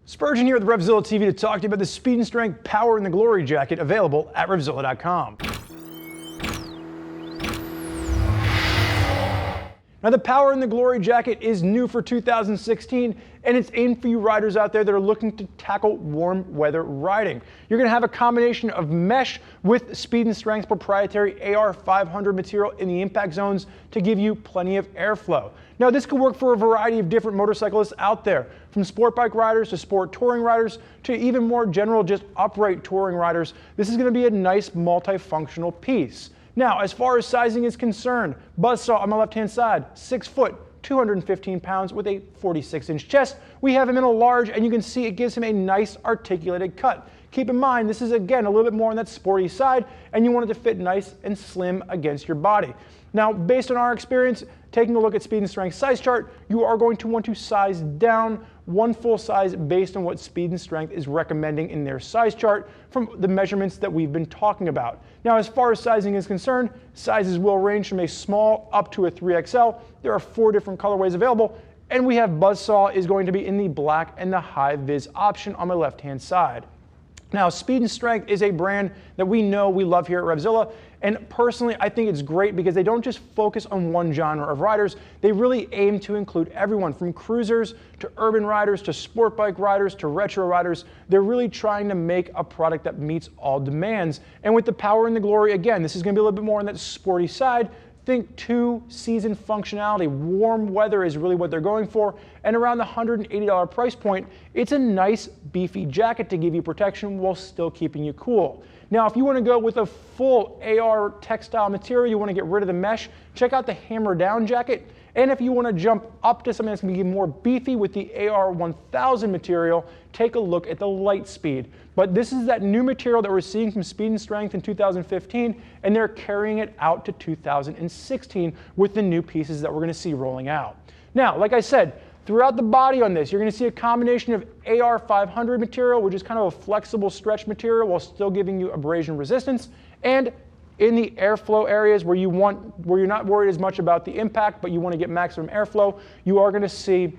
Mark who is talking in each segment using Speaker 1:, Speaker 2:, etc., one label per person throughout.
Speaker 1: Spurgeon here with RevZilla TV to talk to you about the Speed and Strength Power and the Glory jacket available at RevZilla.com. Now, the Power and the Glory jacket is new for 2016, and it's aimed for you riders out there that are looking to tackle warm weather riding. You're going to have a combination of mesh with Speed and Strength's proprietary AR500 material in the impact zones to give you plenty of airflow. Now, this could work for a variety of different motorcyclists out there, from sport bike riders to sport touring riders to even more general, just upright touring riders. This is going to be a nice multifunctional piece. Now, as far as sizing is concerned, Buzzsaw on my left-hand side, 6 foot, 215 pounds with a 46-inch chest. We have him in a large, and you can see it gives him a nice articulated cut. Keep in mind, this is again a little bit more on that sporty side, and you want it to fit nice and slim against your body. Now, based on our experience, taking a look at Speed and Strength size chart, you are going to want to size down one full size based on what Speed and Strength is recommending in their size chart from the measurements that we've been talking about. Now, as far as sizing is concerned, sizes will range from a small up to a 3XL. There are 4 different colorways available, and we have Buzzsaw is going to be in the black and the high vis option on my left-hand side. Now, Speed and Strength is a brand that we know we love here at RevZilla, and personally, I think it's great because they don't just focus on one genre of riders. They really aim to include everyone from cruisers to urban riders to sport bike riders to retro riders. They're really trying to make a product that meets all demands. And with the Power and the Glory, again, this is going to be a little bit more on that sporty side. Think 2-season functionality. Warm weather is really what they're going for. And around the $180 price point, it's a nice beefy jacket to give you protection while still keeping you cool. Now, if you want to go with a full AR textile material, you want to get rid of the mesh, check out the Hammer Down jacket. And if you want to jump up to something that's going to be more beefy with the AR1000 material, take a look at the Lightspeed. But this is that new material that we're seeing from Speed and Strength in 2015, and they're carrying it out to 2016 with the new pieces that we're going to see rolling out. Now, like I said, throughout the body on this, you're going to see a combination of AR500 material, which is kind of a flexible stretch material while still giving you abrasion resistance, and in the airflow areas where you're not worried as much about the impact, but you want to get maximum airflow, you are going to see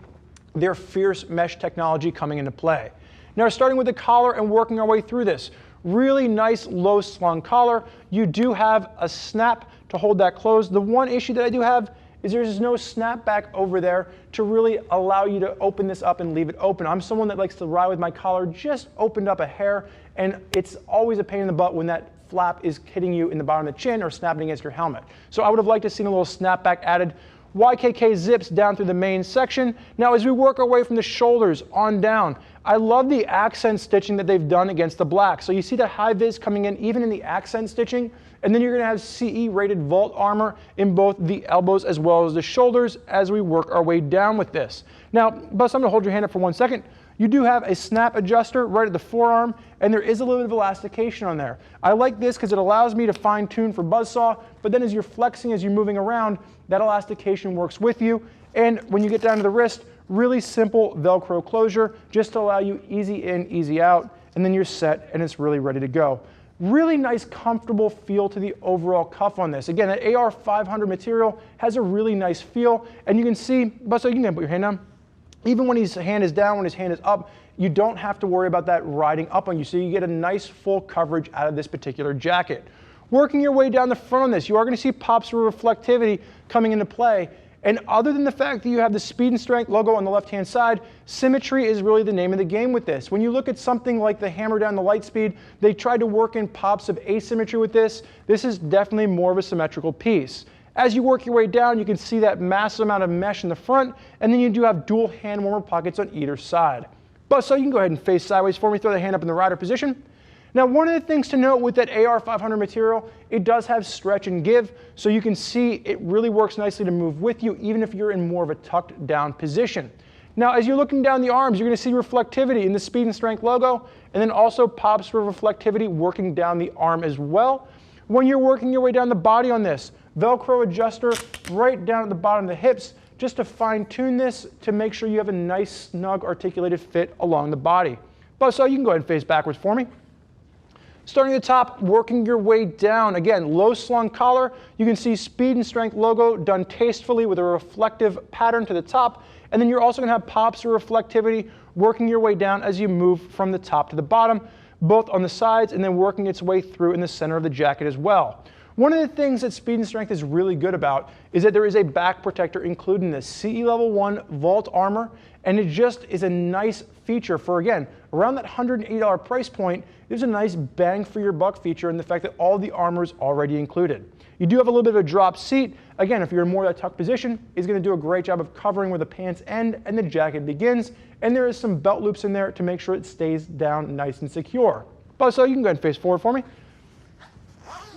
Speaker 1: their fierce mesh technology coming into play. Now, starting with the collar and working our way through this, really nice low slung collar. You do have a snap to hold that closed. The one issue that I do have is there's no snap back over there to really allow you to open this up and leave it open. I'm someone that likes to ride with my collar just opened up a hair, and it's always a pain in the butt when that flap is hitting you in the bottom of the chin or snapping against your helmet. So I would have liked to have seen a little snapback added. YKK zips down through the main section. Now, as we work our way from the shoulders on down, I love the accent stitching that they've done against the black. So you see that high vis coming in even in the accent stitching, and then you're going to have CE rated vault armor in both the elbows as well as the shoulders as we work our way down with this. Now, Buzz, I'm going to hold your hand up for 1 second. You do have a snap adjuster right at the forearm, and there is a little bit of elastication on there. I like this because it allows me to fine tune for Buzzsaw, but then as you're flexing, as you're moving around, that elastication works with you. And when you get down to the wrist, really simple Velcro closure just to allow you easy in, easy out, and then you're set and it's really ready to go. Really nice, comfortable feel to the overall cuff on this. Again, that AR500 material has a really nice feel, and you can see, Buzzsaw, you can put your hand down. Even when his hand is down, when his hand is up, you don't have to worry about that riding up on you, so you get a nice full coverage out of this particular jacket. Working your way down the front on this, you are going to see pops of reflectivity coming into play. And other than the fact that you have the Speed and Strength logo on the left-hand side, symmetry is really the name of the game with this. When you look at something like the Hammer Down, the Lightspeed, they tried to work in pops of asymmetry with this. This is definitely more of a symmetrical piece. As you work your way down, you can see that massive amount of mesh in the front, and then you do have dual hand warmer pockets on either side. Buzzsaw, you can go ahead and face sideways for me, throw the hand up in the rider position. Now, one of the things to note with that AR500 material, it does have stretch and give, so you can see it really works nicely to move with you, even if you're in more of a tucked down position. Now, as you're looking down the arms, you're going to see reflectivity in the Speed and Strength logo, and then also pops for reflectivity working down the arm as well. When you're working your way down the body on this, Velcro adjuster right down at the bottom of the hips, just to fine tune this to make sure you have a nice, snug, articulated fit along the body. Buzzsaw, you can go ahead and face backwards for me. Starting at the top, working your way down. Again, low slung collar. You can see Speed and Strength logo done tastefully with a reflective pattern to the top. And then you're also going to have pops of reflectivity working your way down as you move from the top to the bottom, both on the sides and then working its way through in the center of the jacket as well. One of the things that Speed and Strength is really good about is that there is a back protector included in this CE Level 1 Vault Armor, and it just is a nice feature for, again, around that $180 price point. There's a nice bang for your buck feature in the fact that all the armor is already included. You do have a little bit of a drop seat. Again, if you're in more of that tuck position, it's going to do a great job of covering where the pants end and the jacket begins, and there is some belt loops in there to make sure it stays down nice and secure. So you can go ahead and face forward for me.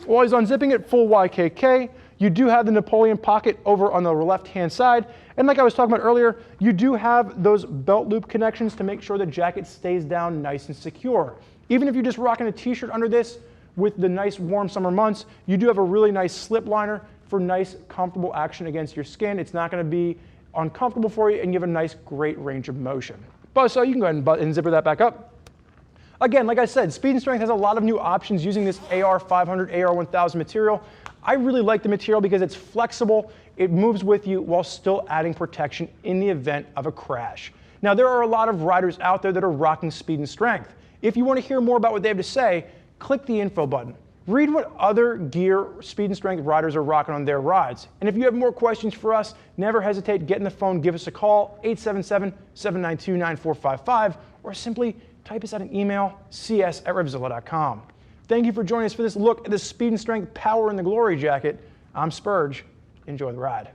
Speaker 1: While he's unzipping it, full YKK. You do have the Napoleon pocket over on the left-hand side. And like I was talking about earlier, you do have those belt loop connections to make sure the jacket stays down nice and secure. Even if you're just rocking a t-shirt under this with the nice warm summer months, you do have a really nice slip liner for nice, comfortable action against your skin. It's not going to be uncomfortable for you, and you have a nice, great range of motion. So you can go ahead and zipper that back up. Again, like I said, Speed and Strength has a lot of new options using this AR500, AR1000 material. I really like the material because it's flexible, it moves with you while still adding protection in the event of a crash. Now, there are a lot of riders out there that are rocking Speed and Strength. If you want to hear more about what they have to say, click the info button. Read what other gear Speed and Strength riders are rocking on their rides. And if you have more questions for us, never hesitate, get in the phone, give us a call, 877-792-9455, or simply type us out an email, cs@RevZilla.com. Thank you for joining us for this look at the Speed and Strength Power in the Glory jacket. I'm Spurge. Enjoy the ride.